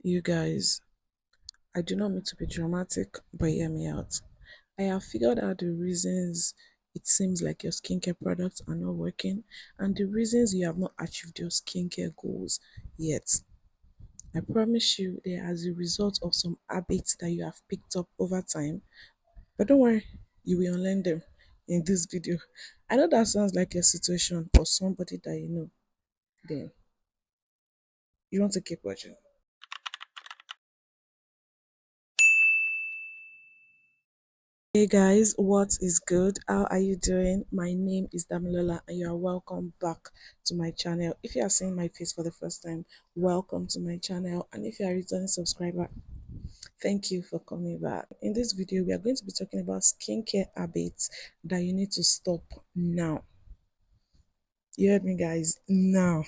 You guys, I do not mean to be dramatic, but hear me out. I have figured out the reasons it seems like your skincare products are not working and the reasons you have not achieved your skincare goals yet. I promise you, they are as a result of some habits that you have picked up over time. But don't worry, you will unlearn them in this video. I know that sounds like a situation or somebody that you know. Then you want to keep watching. Hey guys, what is good? How are you doing? My name is Damilola and you are welcome back to my channel. If you are seeing my face for the first time, welcome to my channel. And if you are a returning subscriber, thank you for coming back. In this video, we are going to be talking about skincare habits that you need to stop now. You heard me guys, now.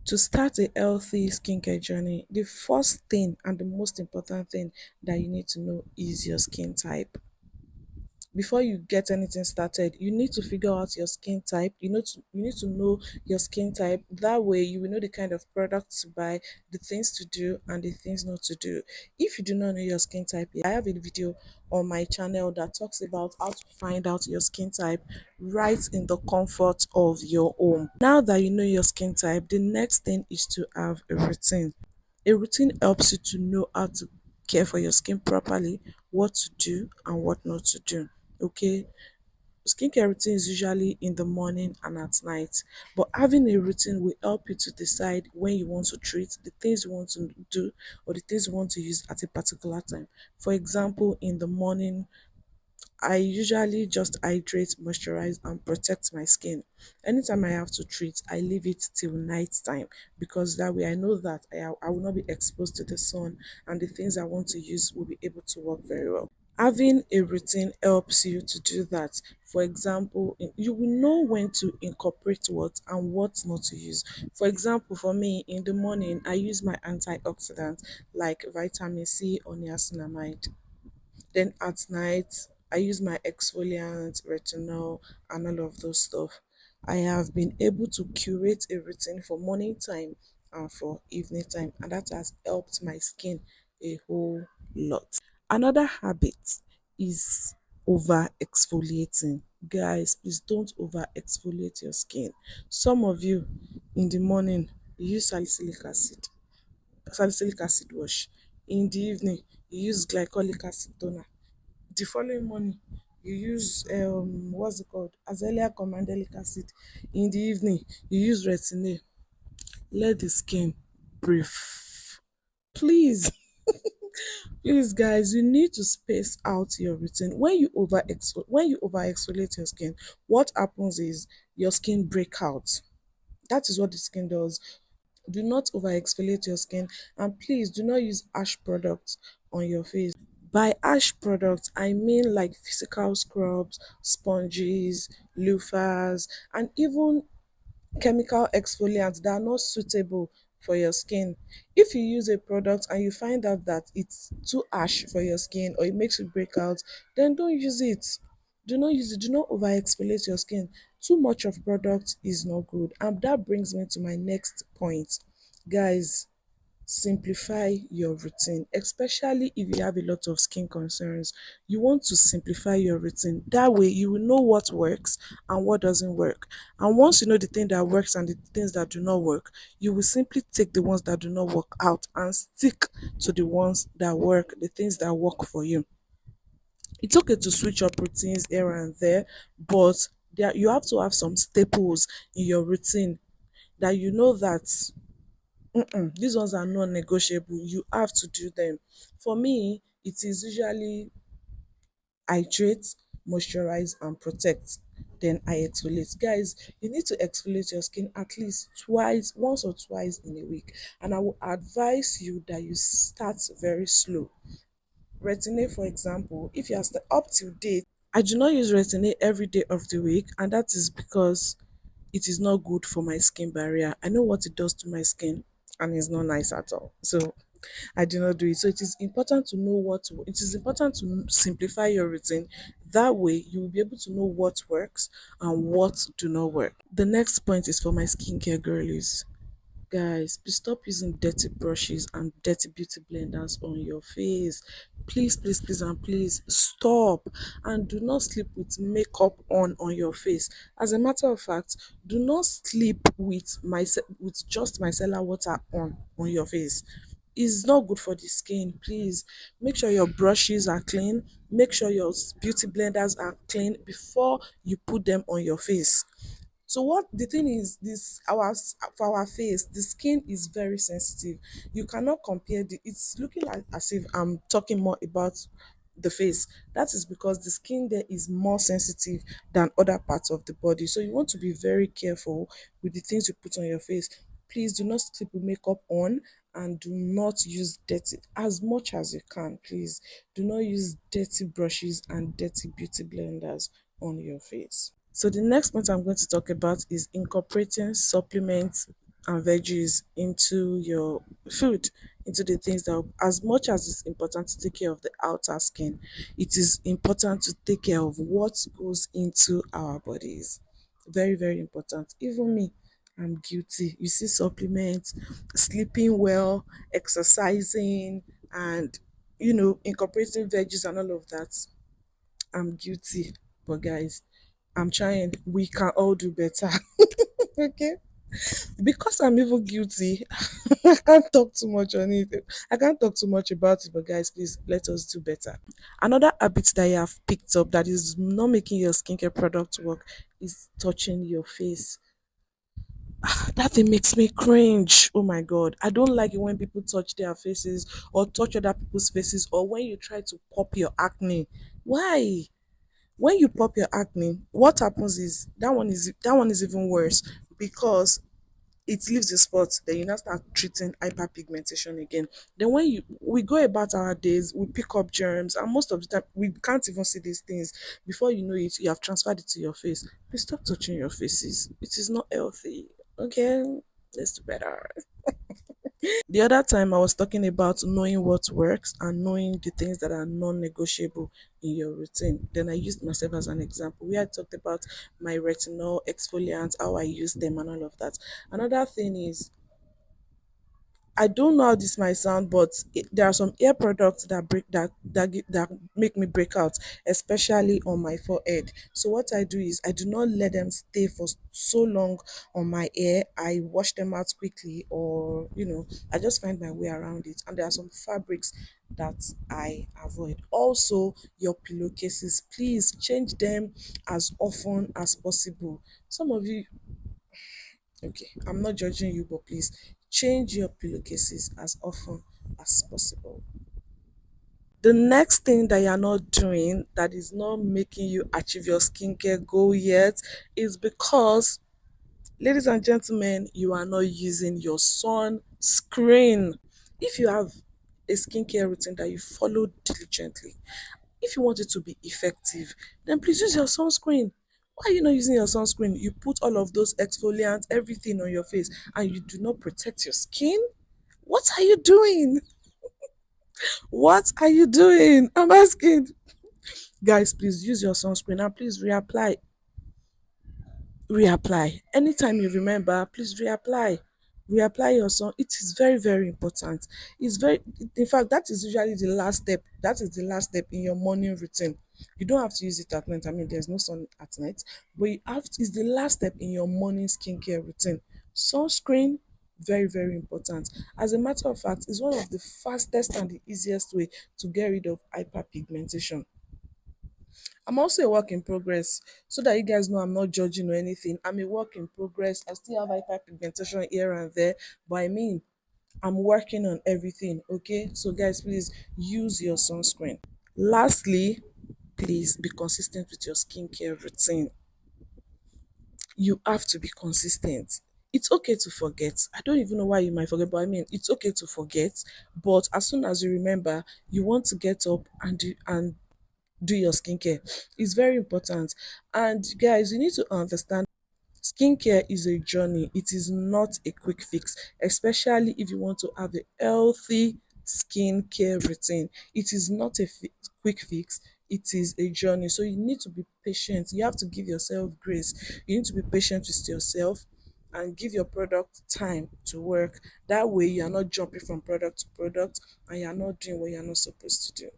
To start a healthy skincare journey, the first thing and the most important thing that you need to know is your skin type. Before you get anything started, you need to figure out your skin type. You need to know your skin type. That way you will know the kind of products to buy, the things to do and the things not to do. If you do not know your skin type, I have a video on my channel that talks about how to find out your skin type right in the comfort of your home. Now that you know your skin type, the next thing is to have a routine. A routine helps you to know how to care for your skin properly, what to do and what not to do. Okay, skincare routine is usually in the morning and at night, but having a routine will help you to decide when you want to treat, the things you want to do, or the things you want to use at a particular time. For example, in the morning, I usually just hydrate, moisturize, and protect my skin. Anytime I have to treat, I leave it till night time because that way I know that I will not be exposed to the sun and the things I want to use will be able to work very well. Having a routine helps you to do that. For example, you will know when to incorporate what and what not to use. For example, for me, in the morning, I use my antioxidants like vitamin C or niacinamide. Then at night, I use my exfoliant, retinol, and all of those stuff. I have been able to curate a routine for morning time and for evening time, and that has helped my skin a whole lot. Another habit is over exfoliating. Guys, please don't over exfoliate your skin. Some of you in the morning you use salicylic acid wash. In the evening, you use glycolic acid toner. The following morning, you use what's it called? Azelaic or mandelic acid. In the evening, you use retin-A. Let the skin breathe. Please, please guys, you need to space out your routine. When you over exfoliate your skin, what happens is your skin break out. That is what the skin does. Do not over exfoliate your skin, and please do not use harsh products on your face. By harsh products, I mean like physical scrubs, sponges, loofahs, and even chemical exfoliants that are not suitable for your skin. If you use a product and you find out that it's too harsh for your skin or it makes you break out, then don't use it. Do not use it. Do not over exfoliate your skin. Too much of product is not good. And that brings me to my next point. Guys, simplify your routine, especially if you have a lot of skin concerns. You want to simplify your routine. That way you will know what works and what doesn't work. And once you know the thing that works and the things that do not work, you will simply take the ones that do not work out and stick to the ones that work, the things that work for you. It's okay to switch up routines here and there, but you have to have some staples in your routine that you know that these ones are non-negotiable. You have to do them. For me, it is usually hydrate, moisturize, and protect. Then I exfoliate. Guys, you need to exfoliate your skin at least twice, once or twice in a week. And I will advise you that you start very slow. Retin-A, for example, if you are up to date, I do not use retin-A every day of the week, and that is because it is not good for my skin barrier. I know what it does to my skin, and it's not nice at all. So I do not do it. So it is important to know it is important to simplify your routine. That way you will be able to know what works and what do not work. The next point is for my skincare girlies. Guys, please stop using dirty brushes and dirty beauty blenders on your face. Please, please, please, and please stop. And do not sleep with makeup on your face. As a matter of fact, do not sleep with with just micellar water on your face. It's not good for the skin. Please make sure your brushes are clean, make sure your beauty blenders are clean before you put them on your face. So what the thing is, this for our face, the skin is very sensitive. You cannot compare it's looking like as if I'm talking more about the face. That is because the skin there is more sensitive than other parts of the body. So you want to be very careful with the things you put on your face. Please do not sleep with makeup on, and do not use dirty, as much as you can. Please do not use dirty brushes and dirty beauty blenders on your face. So the next point I'm going to talk about is incorporating supplements and veggies into your food, into the things that, as much as it's important to take care of the outer skin, it is important to take care of what goes into our bodies. Very, very important. Even me, I'm guilty. You see, supplements, sleeping well, exercising, and incorporating veggies and all of that. I'm guilty. But guys, I'm trying. We can all do better. Okay? Because I'm even guilty, I can't talk too much on it. I can't talk too much about it, but guys, please let us do better. Another habit that you have picked up that is not making your skincare product work is touching your face. That thing makes me cringe. Oh my god. I don't like it when people touch their faces or touch other people's faces, or when you try to pop your acne. Why? When you pop your acne, what happens is that one is even worse, because it leaves the spot. Then you now start treating hyperpigmentation again. Then when we go about our days, we pick up germs, and most of the time we can't even see these things. Before you know it, you have transferred it to your face. Please stop touching your faces. It is not healthy. Okay, let's do better. The other time I was talking about knowing what works and knowing the things that are non-negotiable in your routine. Then I used myself as an example. We had talked about my retinol exfoliants, how I use them and all of that. Another thing is, I don't know how this might sound, but there are some hair products that that make me break out, especially on my forehead. So what I do is I do not let them stay for so long on my hair. I wash them out quickly, or I just find my way around it. And there are some fabrics that I avoid. Also, your pillowcases, please change them as often as possible. Some of you, okay, I'm not judging you, but please change your pillowcases as often as possible. The next thing that you're not doing that is not making you achieve your skincare goal yet is because, ladies and gentlemen, you are not using your sunscreen. If you have a skincare routine that you follow diligently, if you want it to be effective, then please use your sunscreen. Why are you not using your sunscreen? You put all of those exfoliants, everything on your face, and you do not protect your skin? What are you doing? What are you doing? I'm asking. Guys, please use your sunscreen and please reapply anytime you remember. Please reapply your sun. It is very, very important. It's very, in fact, that is usually the last step. That is the last step in your morning routine. You don't have to use it at night. I mean, there's no sun at night, but you have to, it's the last step in your morning skincare routine. Sunscreen, very, very important. As a matter of fact, it's one of the fastest and the easiest way to get rid of hyperpigmentation. I'm also a work in progress, so that you guys know I'm not judging or anything. I'm a work in progress. I still have hyperpigmentation here and there, but I mean, I'm working on everything. Okay, so guys, please use your sunscreen. Lastly, please be consistent with your skincare routine. You have to be consistent. It's okay to forget. I don't even know why you might forget, but I mean, it's okay to forget. But as soon as you remember, you want to get up and do your skincare. It's very important. And guys, you need to understand, skincare is a journey. It is not a quick fix, especially if you want to have a healthy skincare routine. It is not a quick fix. It is a journey. So you need to be patient. You have to give yourself grace. You need to be patient with yourself. and give your product time to work. That way you are not jumping from product to product and you are not doing what you're not supposed to do.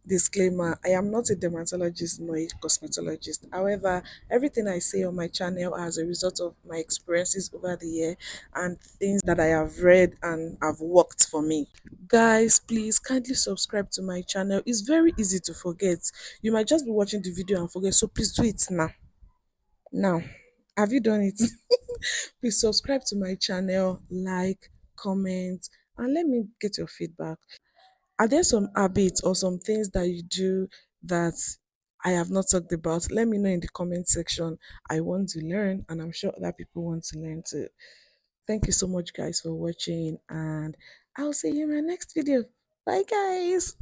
Disclaimer: I am not a dermatologist nor a cosmetologist. However, everything I say on my channel as a result of my experiences over the year and things that I have read and have worked for me. Guys, please kindly subscribe to my channel. It's very easy to forget. You might just be watching the video and forget, so please do it now. Now, have you done it? Please subscribe to my channel, like, comment, and let me get your feedback. Are there some habits or some things that you do that I have not talked about? Let me know in the comment section. I want to learn, and I'm sure other people want to learn too. Thank you so much, guys, for watching, and I'll see you in my next video. Bye, guys.